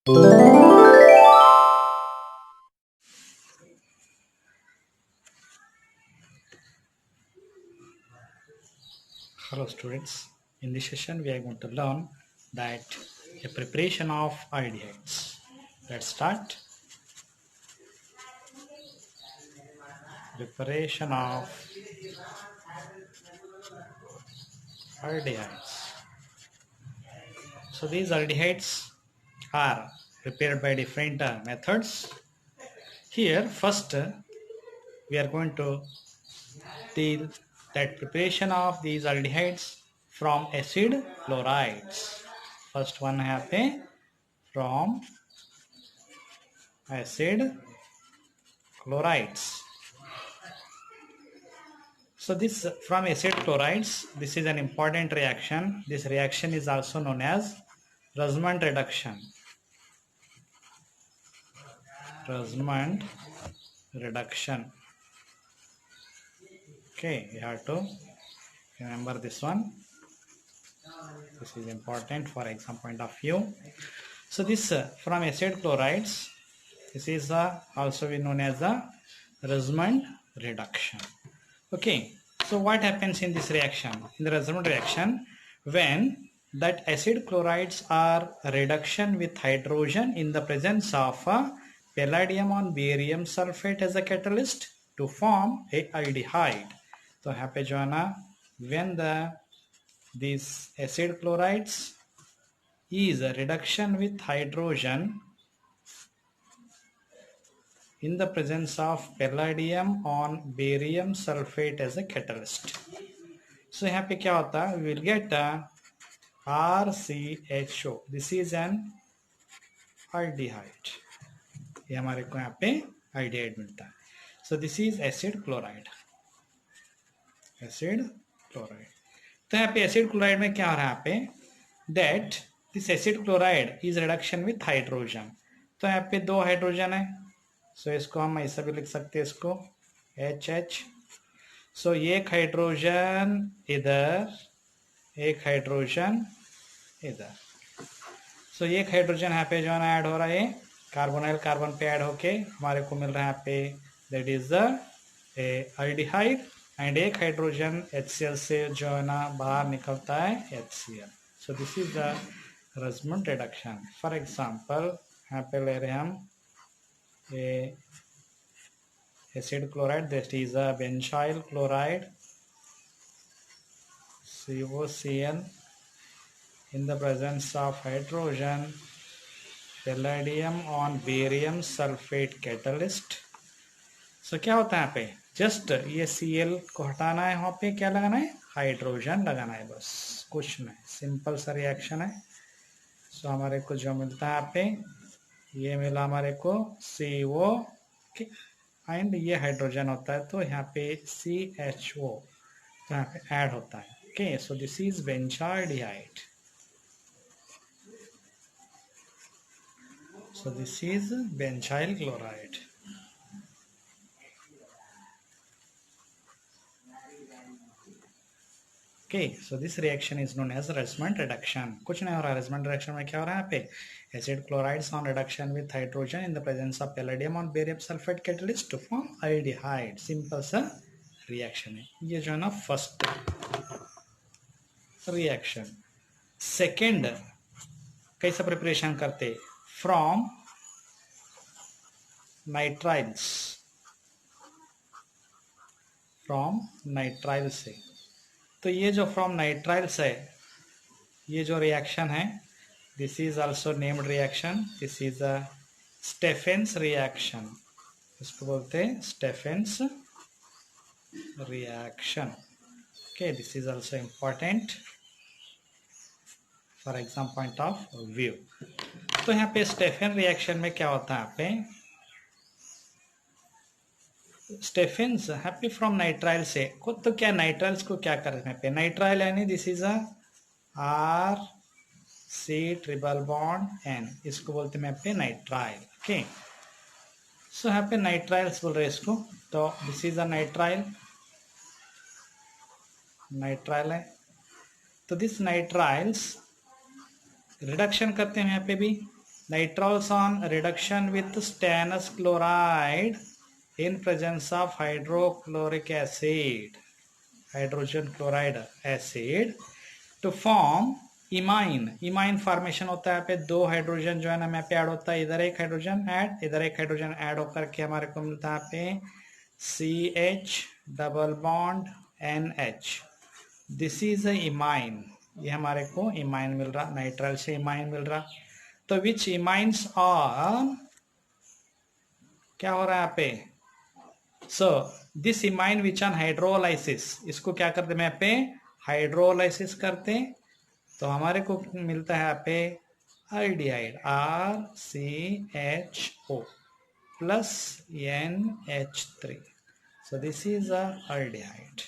Hello students, in this session we are going to learn that a preparation of aldehydes. Let's start. Preparation of aldehydes. So these aldehydes are prepared by different methods. Here first we are going to deal that preparation of these aldehydes from acid chlorides. First one happen from acid chlorides. So this from acid chlorides, this is an important reaction. This reaction is also known as Rasamund reduction. Rasamund reduction. Okay, you have to remember this one. This is important for exam point of view. So this from acid chlorides, this is also known as the Rasamund reduction. Okay, so what happens in this reaction? In the Rasamund reaction, when that acid chlorides are reduction with hydrogen in the presence of palladium on barium sulfate as a catalyst to form a aldehyde. So यहाँ पे जो है ना, when these acid chlorides is a reduction with hydrogen in the presence of palladium on barium sulfate as a catalyst. So यहाँ पे क्या होता है? We will get RCHO. This is an aldehyde. ये हमारे को यहाँ पे aldehyde मिलता है. So this is acid chloride. Acid chloride. तो यहाँ पे acid chloride में क्या हो रहा है यहाँ पे? That this acid chloride is reduction with hydrogen. तो यहाँ पे दो हाइड्रोजन है. So इसको हम ऐसा भी लिख सकते हैं इसको HH. So एक हाइड्रोजन इधर, एक हाइड्रोजन इधर. सो एक हाइड्रोजन यहाँ पे जो है ना ऐड हो रहा है, कार्बोनाइल कार्बन पे ऐड होके हमारे को मिल रहा है यहाँ पे that is the aldehyde. And एक हाइड्रोजन HCl से जो है ना बाहर निकलता है HCl. So this is the Rasamund reduction. For example यहाँ पे ले रहे हैं हम acid chloride, that is a benzyl chloride COCl in the presence of hydrogen palladium on barium sulfate catalyst. So क्या होता है यहाँ पे? जस्ट ये Cl को हटाना है, वहाँ पे क्या लगाना है? हाइड्रोजन लगाना है, बस कुछ नहीं. सिंपल सा रिएक्शन है. सो हमारे को जो मिलता है यहाँ पे, ये मिला हमारे को CO एंड ये हाइड्रोजन होता है तो यहाँ पे CHO तो यहाँ पे ऐड होता है. Okay, so this is benzaldehyde. So this is benzyl chloride. Okay, so this reaction is known as Rasamund reduction. कुछ नहीं हो रहा है. Rasamund reduction में क्या हो रहा है यहाँ पे? Acid chlorides on reduction with hydrogen in the presence of palladium on barium sulfate catalyst to form aldehyde. Simple सा reaction है. ये जो है ना first reaction. Second कैसा preparation करते? From nitriles. From nitrile से. तो ये जो फ्रॉम नाइट्राइल्स है, ये जो रिएक्शन है, this is also named reaction. This is a Stephens reaction. इसको बोलते हैं Stephens reaction. Okay, this is also important for exam point of view. तो यहाँ पे स्टेफेन रिएक्शन में क्या होता है? यहाँ पे स्टेफेंस हैप्पी फ्रॉम नाइट्राइल से खुद तो क्या नाइट्राइल्स को क्या करने पे नाइट्राइल यानी this is a RC triple bond N, इसको बोलते हैं पे नाइट्राइल. ओके, सो यहाँ पे नाइट्राइल्स बोल रहे हैं इसको. तो this is a nitrile. Nitrile है तो दिस नाइट्राइल्स रिडक्शन करते हैं यहाँ पे भी nitriles on reduction with stannous chloride in presence of hydrochloric acid, hydrogen chloride acid, to form imine. Imine formation होता है यहाँ पे, दो हाइड्रोजन जो है ना यहाँ पे ऐड होता है, इधर एक हाइड्रोजन ऐड, इधर एक हाइड्रोजन ऐड होकर के हमारे को मिलता है यहाँ पे CH double bond NH. This is a imine. ये हमारे को इमाइन मिल रहा, नाइट्राइल से इमाइन मिल रहा. तो विच इमाइंस आर, क्या हो रहा है यहाँ पे, so this imine which on hydrolysis, इसको क्या करते हैं यहाँ पे, हाइड्रोलाइसिस करते हैं. तो हमारे को मिलता है यहाँ पे aldehyde RCHO plus NH3. So this is a aldehyde.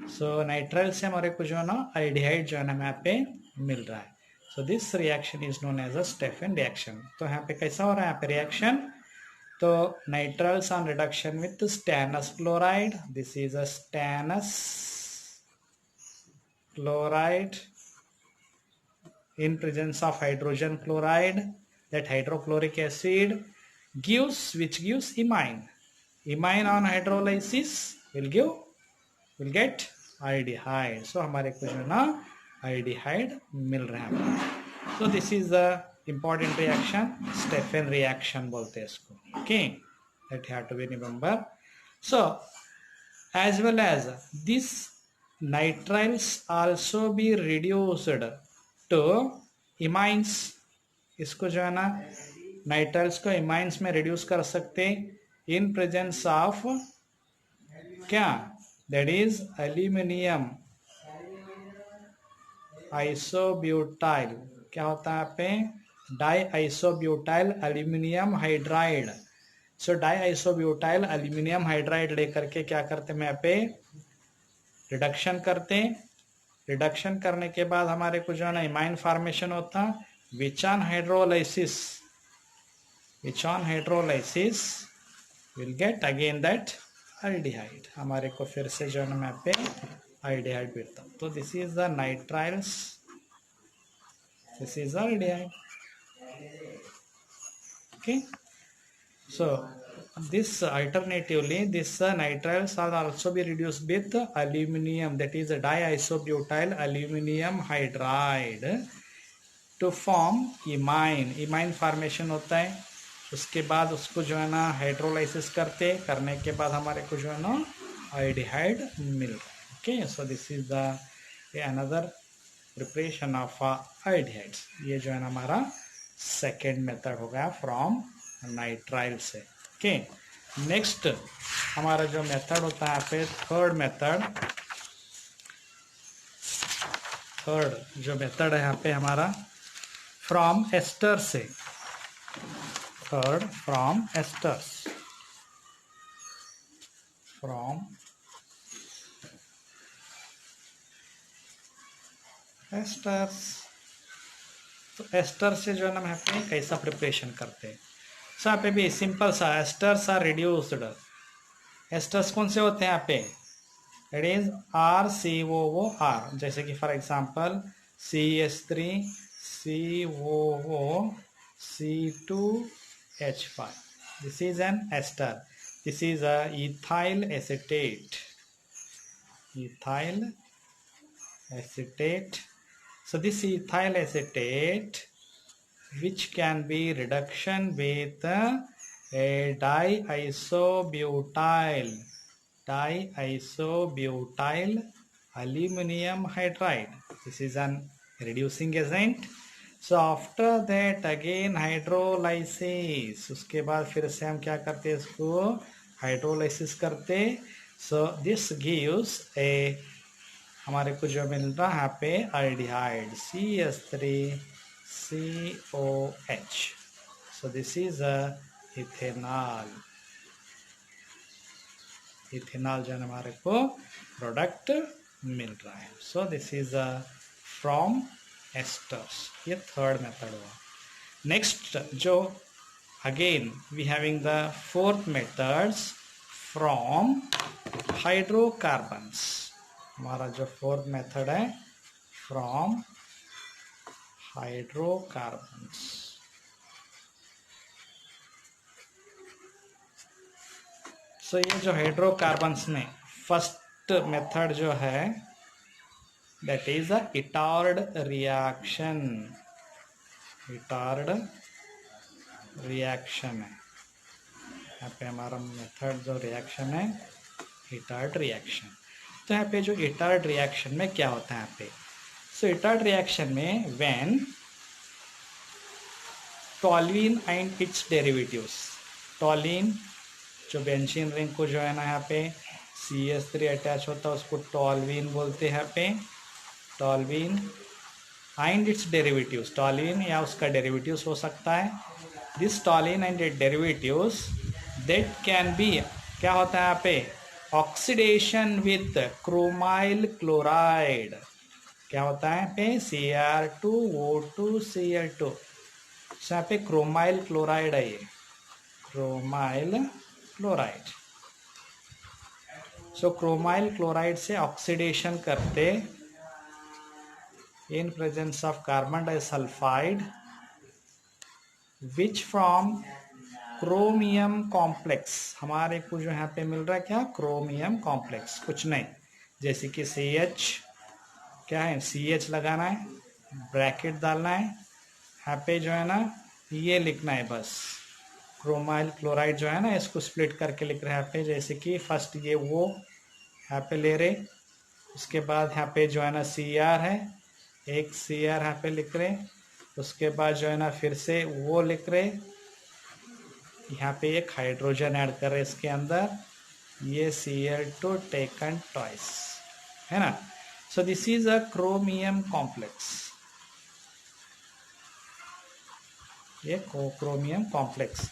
So nitrile से हमारे को जो है ना आल्डिहाइड जो है ना यहाँ पे मिल रहा है. So this reaction is known as a Stephen reaction. तो यहाँ पे कैसा हो रहा है यहाँ पे रिएक्शन, तो nitriles on reduction with stannous chloride, this is a stannous chloride in presence of hydrogen chloride, that hydrochloric acid gives, which gives imine. Imine on hydrolysis will get aldehyde. So हमारे को जो ना aldehyde मिल रहा है. So this is the important reaction, Stephan reaction बोलते हैं इसको. Okay, that have to be remember. So as well as this nitriles also be reduced to imines. इसको जो है ना नाइट्राइल्स को इमाइंस में रिड्यूस कर सकते इन प्रेजेंस ऑफ क्या, दैट इज एल्यूमिनियम आइसोब्यूटाइल. क्या होता है यहाँ पे, डाई आइसोब्यूटाइल एल्यूमिनियम हाइड्राइड. सो डाई आइसोब्यूटाइल एल्यूमिनियम हाइड्राइड लेकर के क्या करते हैं यहाँ पे रिडक्शन करते हैं. रिडक्शन करने के बाद हमारे को जो है ना इमाइन फॉर्मेशन होता है, which on hydrolysis will get again that aldehyde. हमारे को फिर से जो है ना यहाँ पे आल्डिहाइड मिलता. तो this is the nitriles, this is aldehyde. Okay, so this alternatively this nitriles are also be reduced with aluminum, that is diisobutyl aluminum hydride to form imine. imine formation होता है. उसके बाद उसको जो है ना हाइड्रोलाइसिस करने के बाद हमारे को जो है ना आल्डिहाइड मिल रहा है. Okay, so this is the another preparation of aldehydes. ये जो है ना हमारा सेकेंड मेथड हो गया फ्रॉम नाइट्राइल से. ओके, नेक्स्ट हमारा जो मेथड होता है यहाँ पे थर्ड जो मेथड है यहाँ पे हमारा फ्रॉम एस्टर से. Third from asters, from asters. तो एस्टर से जो है ना यहाँ पे कैसा प्रिपरेशन करते हैं. सो यहाँ पे भी सिंपल सा, एस्टर्स आर रिड्यूस्ड. एस्टर्स कौन से होते हैं यहाँ पे, इट इज RCOOR. जैसे कि for example CH3 COO C2H5. This is an ester. This is a ethyl acetate. ethyl acetate. So this ethyl acetate which can be reduction with a diisobutyl aluminum hydride. This is an reducing agent. So after that again hydrolysis, उसके बाद फिर से हम क्या करते हैं, इसको hydrolysis करते. So this gives a, हमारे को जो मिल रहा है यहाँ पे aldehyde CH3COH. So this is a ethanol. Ethanol जो है हमारे को प्रोडक्ट मिल रहा है. So this is a from esters. ये थर्ड मेथड हुआ. नेक्स्ट जो again we having the fourth methods from hydrocarbons. हमारा जो फोर्थ मेथड है फ्रॉम हाइड्रोकार्बन्स। सो ये जो हाइड्रोकार्बन्स में फर्स्ट मेथड जो है that is a Etard reaction. Etard reaction है यहाँ पे हमारा मेथड जो रिएक्शन है इटार्ड रिएक्शन। तो यहाँ पे जो इटार्ड रिएक्शन में क्या होता है यहाँ पे, सो इटार्ड रिएक्शन में व्हेन टॉल्यून एंड इट्स डेरिवेटिव्स, टॉल्यून जो बेंजीन रिंग को जो है ना यहाँ पे CH3 अटैच होता है उसको टॉल्यून बोलते हैं यहाँ पे, टॉल्यून एंड इट्स डेरिवेटिव्स, टॉल्यून या उसका डेरिवेटिव्स हो सकता है। This टॉल्यून and it derivatives that can be, क्या होता है यहाँ पे, ऑक्सीडेशन विथ क्रोमाइल क्लोराइड। क्या होता है यहाँ पे Cr2O2Cl2। यहाँ पे क्रोमाइल क्लोराइड है, ये क्रोमाइल क्लोराइड। सो क्रोमाइल क्लोराइड से ऑक्सीडेशन करते in presence of carbon disulphide which from chromium complex. हमारे को जो यहाँ पे मिल रहा है क्या, क्रोमियम कॉम्प्लेक्स, कुछ नहीं, जैसे कि CH, क्या है CH लगाना है, ब्रैकेट डालना है, यहाँ पे जो है ना ये लिखना है बस। क्रोमाइल क्लोराइड जो है ना इसको स्प्लिट करके लिख रहे हैं यहाँ पे, जैसे कि फर्स्ट ये वो यहाँ पे ले रहे, उसके बाद यहाँ पे जो है ना Cr है, एक Cr यहाँ पे लिख रहे, उसके बाद जो है ना फिर से वो लिख रहे, यहाँ पे एक हाइड्रोजन ऐड कर रहे इसके अंदर, ये Cl2 टेकन ट्वाइस, है ना। सो this is a chromium complex, ये क्रोमियम कॉम्प्लेक्स।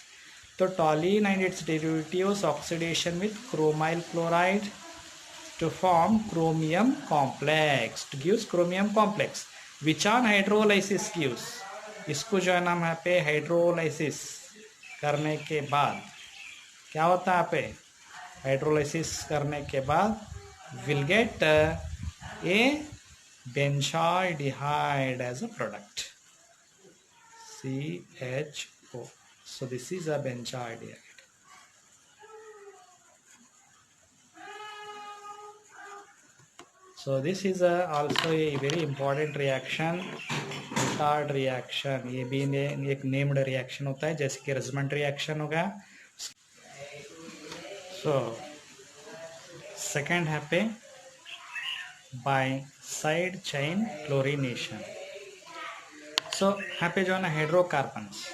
तो टॉल्यून and it's derivatives oxidation with chromyl chloride to form chromium complex, to gives chromium complex which on hydrolysis gives। इसको जो है ना यहाँ पे हाइड्रोलाइसिस करने के बाद क्या होता है यहाँ पे, हाइड्रोलाइसिस करने के बाद will get a benzaldehyde as a product, CHO। so this is a benzaldehyde. So this is also a very important reaction, Etard reaction. ये भी एक नेम्ड रिएक्शन होता है, जैसे कि रजमेंट रिएक्शन हो गया। सो सेकेंड है पे बाय साइड चेन क्लोरीनेशन। सो यहाँ पे जो है ना हाइड्रोकार्बन्स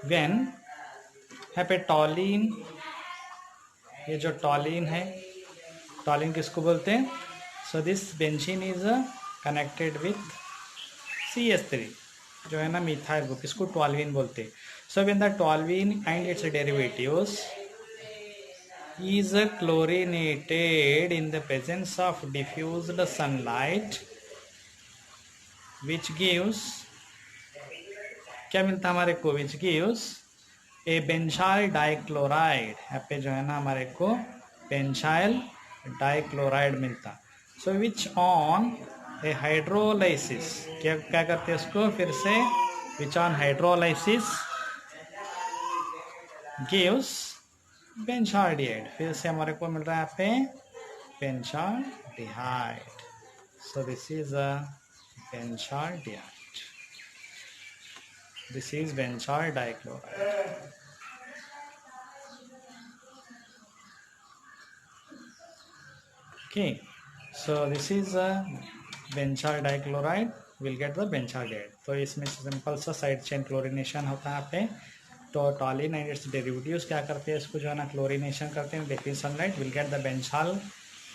व्हेन यहाँ पे टॉल्यून, ये जो टॉल्यून है, टॉल्यून किसको बोलते हैं, so this benzene is connected with CH3 जो है ना मिथाइल ग्रुप, इसको टॉल्यून बोलते हैं। So when the टॉल्यून and it's derivatives is chlorinated in the presence of diffused sunlight which gives, क्या मिलता है हमारे को, which gives a benzyl dichloride. यहाँ पे जो है ना हमारे को बेंजाइल डाइक्लोराइड मिलता। सो विच ऑन ए हाइड्रोलाइसिस, क्या क्या करते हैं उसको फिर से, विच ऑन हाइड्रोलाइसिस गिव्स बेंजाल्डिहाइड, फिर से हमारे को मिल रहा है यहाँ पे benzaldehyde. So this is a benzaldehyde, this is benzyl dichloride. Okay, so this is a benzyl dichloride, will get the benzaldehyde. तो इसमें सिंपल सा साइड चेन क्लोरीनेशन होता है यहाँ पे। तो टॉल्यून एंड इट्स डेरिवेटिव्स क्या करते हैं, इसको जो है ना क्लोरीनेशन करते हैं, diffuse sunlight, will get the benzyl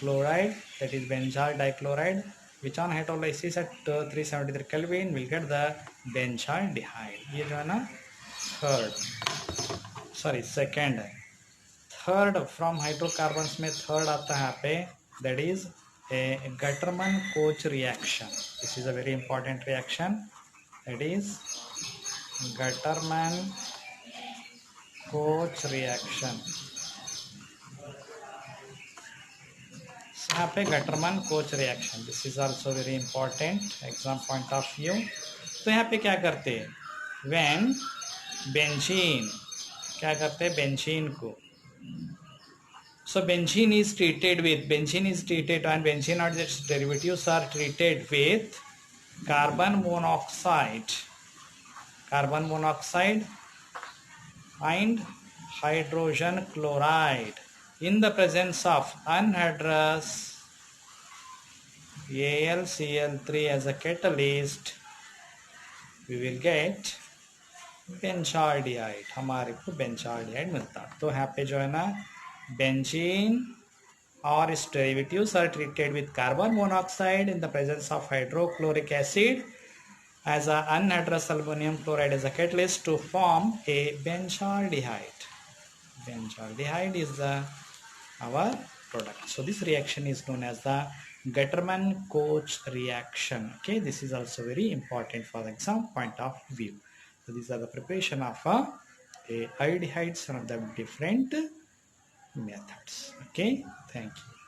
chloride that is benzyl dichloride which on hydrolysis at 373 kelvin will get the benzaldehyde. ये जो है ना सेकेंड है। थर्ड फ्रॉम हाइड्रोकार्बन्स में थर्ड आता है यहाँ पे, that is a Gattermann-Koch reaction. This is a very important reaction, that is Gattermann-Koch reaction। यहाँ पे Gattermann-Koch reaction, this is also very important exam point of view। तो यहाँ पे क्या करते हैं, when बेंजीन, क्या करते हैं बेंजीन को, so benzene is treated with, benzene is treated and benzene or its derivatives are treated with carbon monoxide, carbon monoxide and hydrogen chloride in the presence of anhydrous AlCl3 as a catalyst, we will get benzaldehyde, हमारे को benzaldehyde मिलता है। तो यहाँ पे जो है ना बेंजीन और its derivatives are treated with carbon monoxide in the presence of hydrochloric acid as a anhydrous aluminum chloride as a catalyst to form a benzaldehyde. Benzaldehyde is our product. So this reaction is known as the Gattermann-Koch reaction. Okay, this is also very important for the exam point of view. So these are the preparation of a aldehydes from the different methods. Okay, thank you.